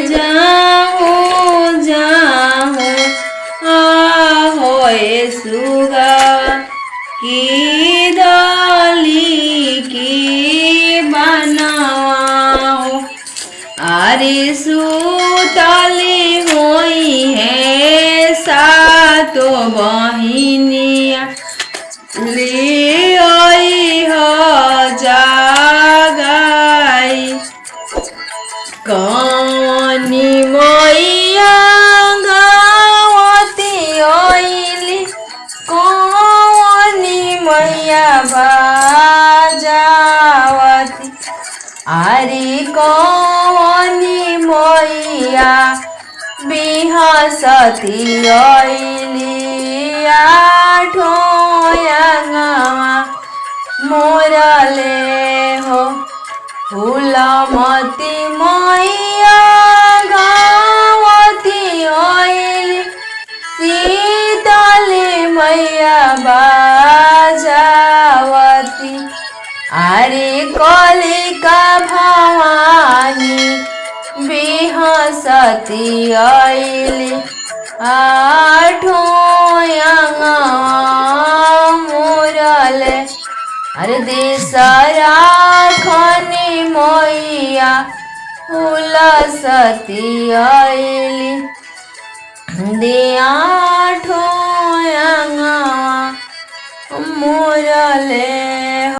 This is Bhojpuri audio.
जाऊं जाऊं होए सुगा की डोली की बनाओ। अरे सुतली हुई है सातो बहिनिया ले आई हो जागाई। कौनी मैया गावती ओइली कौनी मैया बाजावती। अरे कौनी मैया बिहसती ओइली आठोयंगवा मोरले हो। फूलमती मैया गावती ओइली शीतली मैया बाजावती। अरे कलिका भवानी बिहसती ओइली आठोयंगवा मोरले। अरे देसरा खनी मैया उलसती ओइली दे आठोयंगवा मोरले।